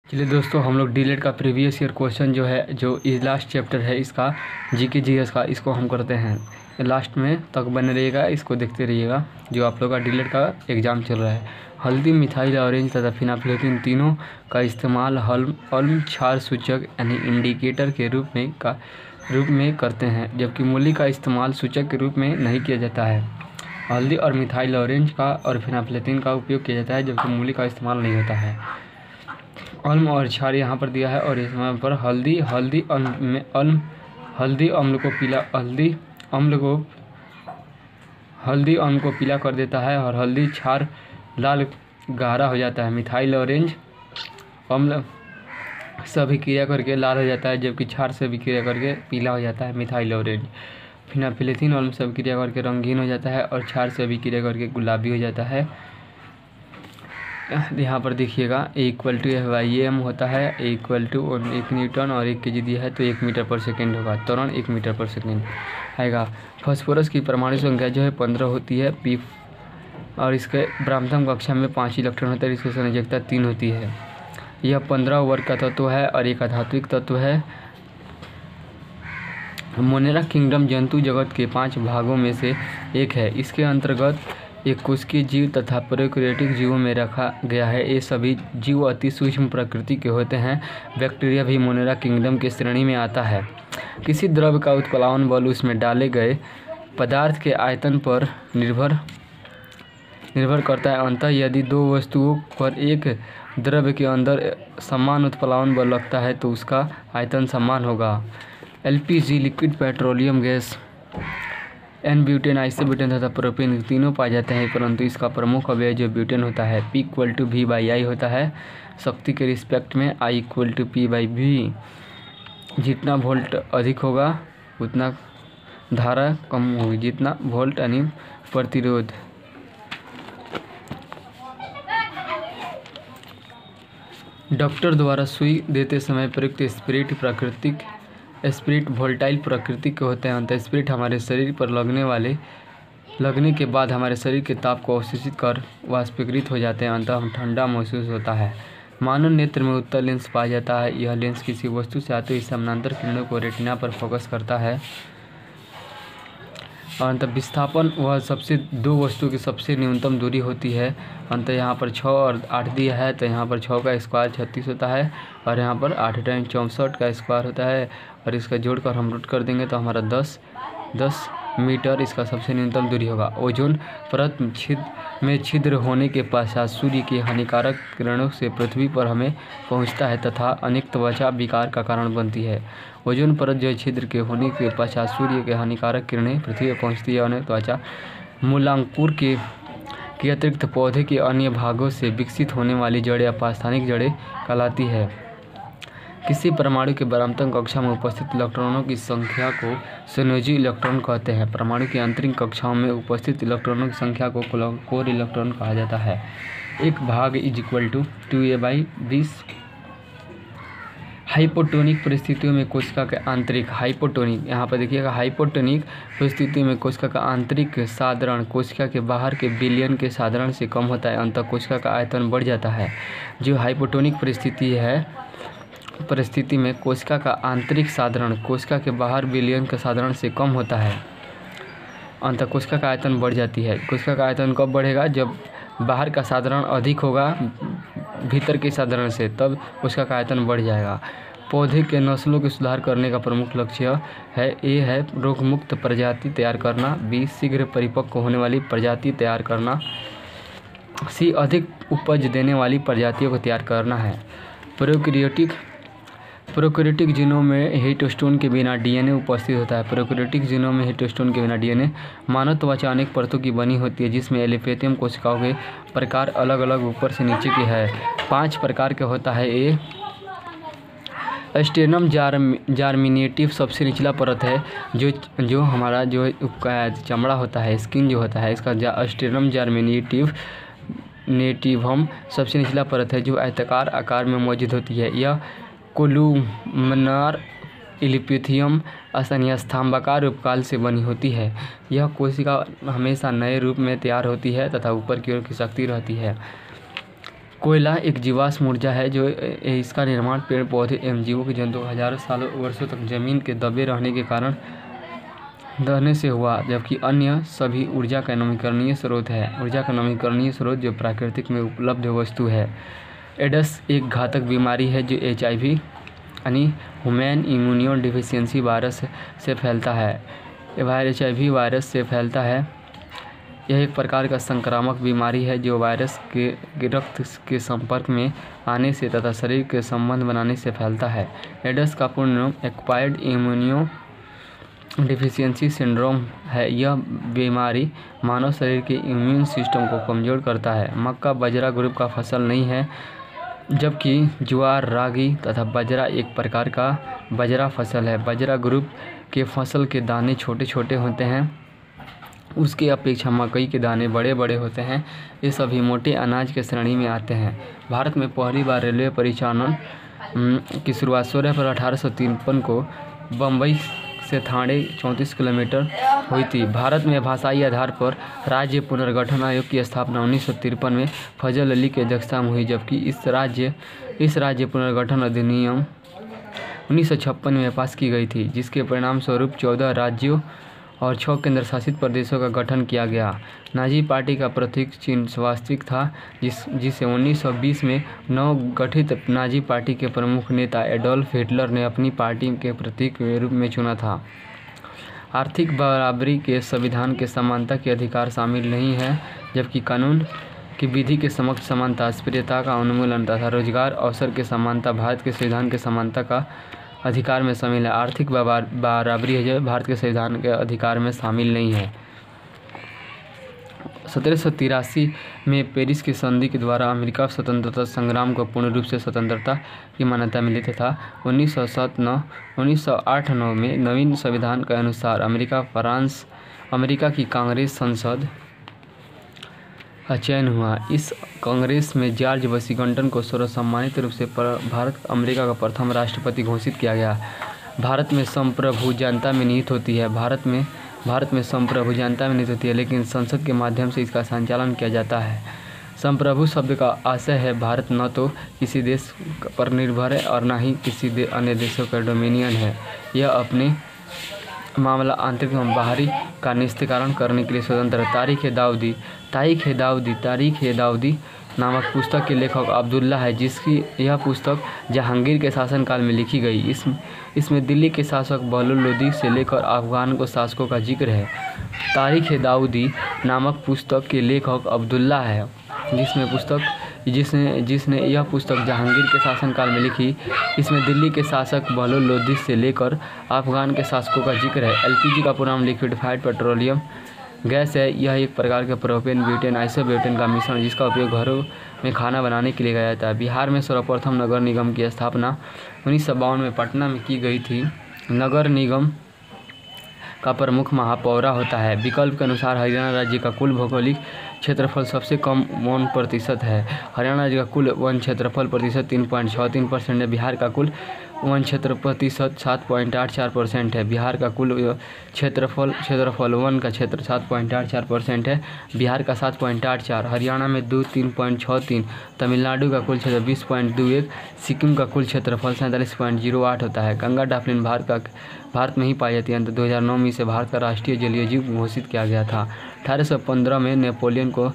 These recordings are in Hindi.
चलिए दोस्तों, हम लोग डीलेट का प्रीवियस ईयर क्वेश्चन जो है, जो ये लास्ट चैप्टर है इसका जीके जीएस का, इसको हम करते हैं। लास्ट में तक बने रहिएगा, इसको देखते रहिएगा। जो आप लोग का डीलेट का एग्ज़ाम चल रहा है, हल्दी, मिथाइल ऑरेंज तथा फिनाइलफिनाइन तीनों का इस्तेमाल अम्ल क्षार सूचक यानी इंडिकेटर के रूप में करते हैं, जबकि मूली का इस्तेमाल सूचक के रूप में नहीं किया जाता है। हल्दी और मिथाइल ऑरेंज का और फिनाइलफिनाइन का उपयोग किया जाता है, जबकि मूली का इस्तेमाल नहीं होता है। अम्ल और क्षार यहाँ पर दिया है और इसमें पर हल्दी अम्ल को पीला कर देता है और हल्दी क्षार लाल गहरा हो जाता है। मिथाइल ऑरेंज अम्ल से अभिक्रिया करके लाल हो जाता है, जबकि क्षार से अभिक्रिया करके पीला हो जाता है मिथाइल ऑरेंज। फिनाइलफिनाइन अम्ल से अभिक्रिया करके रंगीन हो जाता है और क्षार से अभिक्रिया करके गुलाबी हो जाता है। यहाँ पर देखिएगा A=F/m होता है, A=1 न्यूटन और 1 kg दिया है तो 1 मीटर पर सेकेंड होगा। त्वरण 1 मीटर पर सेकेंड आएगा। फास्फोरस की परमाणु संख्या जो है 15 होती है P और इसके ब्राह्मणतम कक्षा में 5 इलेक्ट्रॉन होता है। इसकी संयोजकता 3 होती है। यह 15 वर्ग का तत्व है और एक अधात्विक तत्व है। मोनेरा किंगडम जंतु जगत के 5 भागों में से एक है। इसके अंतर्गत एक कोशिकीय जीव तथा प्रोकैरियोटिक जीवों में रखा गया है। ये सभी जीव अति सूक्ष्म प्रकृति के होते हैं। बैक्टीरिया भी मोनेरा किंगडम की श्रेणी में आता है। किसी द्रव्य का उत्प्लावन बल उसमें डाले गए पदार्थ के आयतन पर निर्भर करता है। अतः यदि दो वस्तुओं पर एक द्रव्य के अंदर समान उत्प्लावन बल लगता है तो उसका आयतन समान होगा। LPG लिक्विड पेट्रोलियम गैस, N-ब्यूटेन, आइसोब्यूटेन तथा प्रोपेन तीनों पाए जाते हैं, परंतु इसका प्रमुख अवयव जो ब्यूटेन होता है P=V/I होता है। शक्ति के रिस्पेक्ट में I=P/V। जितना वोल्ट अधिक होगा उतना धारा कम होगी। जितना वोल्ट यानी प्रतिरोध। डॉक्टर द्वारा सुई देते समय प्रयुक्त स्पिरिट वोलेटाइल प्रकृति के होते हैं। अतः स्पिरिट हमारे शरीर पर लगने के बाद हमारे शरीर के ताप को अवशोषित कर वाष्पीकृत हो जाते हैं। अतः हम ठंडा महसूस होता है। मानव नेत्र में उत्तल लेंस पाया जाता है। यह लेंस किसी वस्तु से आते हुए समानांतर किरणों को रेटिना पर फोकस करता है। अंत विस्थापन वह सबसे दो वस्तु की सबसे न्यूनतम दूरी होती है। अंत यहाँ पर 6 और 8 दिया है तो यहाँ पर 6 का स्क्वायर 36 होता है और यहाँ पर 8 × 64 का स्क्वायर होता है और इसका जोड़कर हम रूट कर देंगे तो हमारा 10 मीटर इसका सबसे न्यूनतम दूरी होगा। ओजोन परत में छिद्र होने के पश्चात सूर्य की हानिकारक किरणों से पृथ्वी पर हमें पहुंचता है तथा अनेक त्वचा विकार का कारण बनती है। ओजोन परत जो छिद्र के होने के पश्चात सूर्य के हानिकारक किरणें पृथ्वी पर पहुंचती है। अनेक त्वचा मूलांकुर के अतिरिक्त पौधे के अन्य भागों से विकसित होने वाली जड़ें अपस्थानिक जड़ें कहलाती है। किसी परमाणु के ब्राह्मणतम कक्षा में उपस्थित इलेक्ट्रॉनों की संख्या को संयोजी इलेक्ट्रॉन कहते हैं। परमाणु की आंतरिक कक्षाओं में उपस्थित इलेक्ट्रॉनों की संख्या को कोर इलेक्ट्रॉन कहा जाता है। 1 भाग = 2a/20। हाइपोटोनिक परिस्थितियों में कोशिका के आंतरिक यहाँ पर देखिएगा हाइपोटोनिक परिस्थितियों में कोशिका का आंतरिक साधारण कोशिका के बाहर के विलयन के साधारण से कम होता है। अंततः कोशिका का आयतन बढ़ जाता है। जो हाइपोटोनिक परिस्थिति में कोशिका का आंतरिक साधारण कोशिका के बाहर विलयन के साधारण से कम होता है। अंततः कोशिका का आयतन बढ़ जाती है। कोशिका का आयतन कब बढ़ेगा? जब बाहर का साधारण अधिक होगा भीतर के साधारण से, तब उसका आयतन बढ़ जाएगा। पौधे के नस्लों के सुधार करने का प्रमुख लक्ष्य है A है रोगमुक्त प्रजाति तैयार करना, B शीघ्र परिपक्व होने वाली प्रजाति तैयार करना, C अधिक उपज देने वाली प्रजातियों को तैयार करना है। प्रोकैरियोटिक जीनों में हिस्टोन के बिना DNA उपस्थित होता है। प्रोकैरियोटिक जीनों में हिस्टोन के बिना DNA। मानव त्वचा अनेक परतों की बनी होती है, जिसमें एपिथेलियम कोशिकाओं के प्रकार अलग अलग ऊपर से नीचे की है। 5 प्रकार के होता है। A स्टेनम जार्मिनेटिव सबसे निचला परत है। जो हमारा जो चमड़ा होता है, स्किन जो होता है, इसका स्टेनम जार्मिनेटिवम सबसे निचला परत है, जो आयताकार आकार में मौजूद होती है। यह कोलुमनार इपिथेलियम स्तंभाकार उपकाल से बनी होती है। यह कोशिका हमेशा नए रूप में तैयार होती है तथा ऊपर की ओर खिसकती रहती है। कोयला एक जीवाश्म ऊर्जा है जो इसका निर्माण पेड़ पौधे एवं जीवों के जंतु हजारों सालों वर्षों तक जमीन के दबे रहने के कारण दहने से हुआ, जबकि अन्य सभी ऊर्जा का नवीकरणीय स्रोत है। ऊर्जा का नवीकरणीय स्रोत जो प्राकृतिक में उपलब्ध वस्तु है। एड्स एक घातक बीमारी है जो HIV यानी ह्यूमन इम्यूनो डिफिशियंसी वायरस से फैलता है। HIV वायरस से फैलता है। यह एक प्रकार का संक्रामक बीमारी है जो वायरस के रक्त के संपर्क में आने से तथा शरीर के संबंध बनाने से फैलता है। एड्स का पूर्ण नाम एक्वायर्ड इम्यूनो डिफिशियंसी सिंड्रोम है। यह बीमारी मानव शरीर के इम्यून सिस्टम को कमज़ोर करता है। मक्का बाजरा ग्रुप का फसल नहीं है, जबकि ज्वार, रागी तथा बाजरा एक प्रकार का बाजरा फसल है। बाजरा ग्रुप के फसल के दाने छोटे छोटे होते हैं, उसके अपेक्षा मकई के दाने बड़े बड़े होते हैं। ये सभी मोटे अनाज के श्रेणी में आते हैं। भारत में पहली बार रेलवे परिचालन की शुरुआत 16 अप्रैल 1853 को बम्बई से ठाणे 34 किलोमीटर हुई थी। भारत में भाषाई आधार पर राज्य पुनर्गठन आयोग की स्थापना 1953 में फजल अली के अध्यक्षता में हुई, जबकि इस राज्य पुनर्गठन अधिनियम 1956 में पास की गई थी, जिसके परिणाम स्वरूप 14 राज्यों और 6 केंद्र शासित प्रदेशों का गठन किया गया। नाजी पार्टी का प्रतीक चिन्ह स्वास्तिक था, जिसे 1920 में नवगठित नाजी पार्टी के प्रमुख नेता एडोल्फ हिटलर ने अपनी पार्टी के प्रतीक के रूप में चुना था। आर्थिक बराबरी के संविधान के समानता के अधिकार शामिल नहीं है, जबकि कानून की विधि के समक्ष समानता, अस्पृश्यता का उन्मूलन तथा रोजगार अवसर के समानता भारत के संविधान के समानता का अधिकार में शामिल है। आर्थिक बराबरी है जो भारत के संविधान के अधिकार में शामिल नहीं है। 1783 में पेरिस की संधि के द्वारा अमेरिका स्वतंत्रता संग्राम को पूर्ण रूप से स्वतंत्रता की मान्यता मिली तथा 1908-9 में नवीन संविधान के अनुसार अमेरिका की कांग्रेस संसद का चयन हुआ। इस कांग्रेस में जॉर्ज वाशिंगटन को सर्वसम्मानित रूप से भारत अमेरिका का प्रथम राष्ट्रपति घोषित किया गया। भारत में संप्रभु जनता में निहित होती है। भारत में संप्रभु जनता में निहित होती है, लेकिन संसद के माध्यम से इसका संचालन किया जाता है। संप्रभु शब्द का आशय है भारत न तो किसी देश पर निर्भर है और न ही किसी अन्य देशों का डोमिनियन है। यह अपने मामला आंतरिक एवं बाहरी का निस्तारण करने के लिए स्वतंत्र है। तारीख ए दाऊदी नामक पुस्तक के लेखक अब्दुल्ला है, जिसकी यह पुस्तक जहांगीर के शासनकाल में लिखी गई। इसमें दिल्ली के शासक बहलुल लोदी से लेकर अफगान को शासकों का जिक्र है। तारीख ए दाऊदी नामक पुस्तक के लेखक अब्दुल्ला है, जिसने यह पुस्तक जहांगीर के शासनकाल में लिखी। इसमें दिल्ली के शासक बहलुल लोदी से लेकर अफगान के शासकों का जिक्र है। LPG का पूरा नाम लिक्विडिफाइड पेट्रोलियम गैस है। यह एक प्रकार के प्रोपेन, ब्यूटेन, आइसोब्यूटेन का मिश्रण जिसका उपयोग घरों में खाना बनाने के लिए किया जाता है। बिहार में सर्वप्रथम नगर निगम की स्थापना 1952 में पटना में की गई थी। नगर निगम का प्रमुख महापौर होता है। विकल्प के अनुसार हरियाणा राज्य का कुल भौगोलिक क्षेत्रफल सबसे कम 1% है। हरियाणा राज्य का कुल वन क्षेत्रफल प्रतिशत 3.63% है। बिहार का कुल वन क्षेत्र प्रतिशत 7.84% है। बिहार का कुल क्षेत्रफल वन का क्षेत्र 7.84% है। बिहार का 7.84, हरियाणा में 3.63, तमिलनाडु का कुल क्षेत्र 20.21, सिक्किम का कुल क्षेत्रफल 47.08 होता है। गंगा डॉल्फिन भारत में ही पाई जाती है। 2009 में इसे भारत का राष्ट्रीय जलीय जीव घोषित किया गया था। 1815 में नेपोलियन को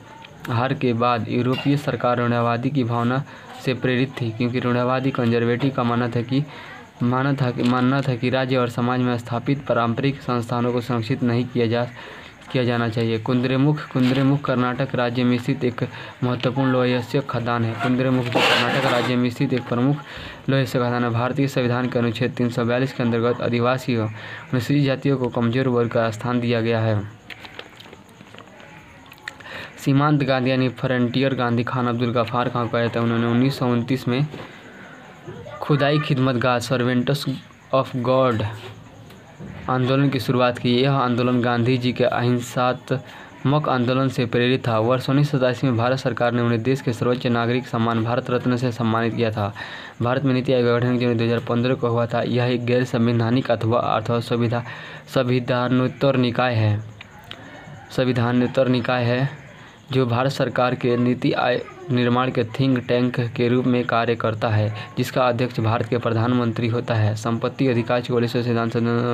हार के बाद यूरोपीय सरकार रूढ़िवादी की भावना से प्रेरित थी, क्योंकि रूढ़िवादी कंजर्वेटिव का मानना था कि राज्य और समाज में स्थापित पारंपरिक संस्थानों को संरक्षित नहीं किया जाना चाहिए। कुद्रेमुख कर्नाटक राज्य में स्थित एक महत्वपूर्ण लोहयस्क खदान है। कुद्रेमुख जो कर्नाटक राज्य में स्थित एक प्रमुख लोहयस्क खदान है। भारतीय संविधान के अनुच्छेद 342 के अंतर्गत आदिवासी और अनुसूचित जातियों को कमजोर वर्ग का स्थान दिया गया है। सीमांत गांधी यानी फ्रंटियर गांधी खान अब्दुल गफ्फार खान को कहते हैं। उन्होंने 1929 में खुदाई खिदमतगार सर्वेंट्स ऑफ गॉड आंदोलन की शुरुआत की। यह आंदोलन गांधी जी के अहिंसात्मक आंदोलन से प्रेरित था। वर्ष 1987 में भारत सरकार ने उन्हें देश के सर्वोच्च नागरिक सम्मान भारत रत्न से सम्मानित किया था। भारत में नीति आयोग का गठन 2015 को हुआ था। यह एक गैर संवैधानिक अथवा संविधानोत्तर निकाय है जो भारत सरकार के निर्माण के थिंक टैंक के रूप में कार्य करता है, जिसका अध्यक्ष भारत के प्रधानमंत्री होता है। संपत्ति अधिकार 44 संविधान संशोधन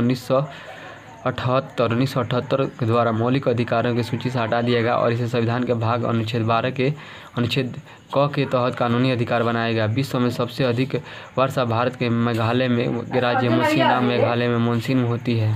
1978 के द्वारा मौलिक अधिकारों की सूची से हटा दिया गया और इसे संविधान के भाग अनुच्छेद 12 के अनुच्छेद क के तहत कानूनी अधिकार बनाया गया। विश्व में सबसे अधिक वर्षा भारत के मेघालय में राज्य मेघालय में मानसून में होती है।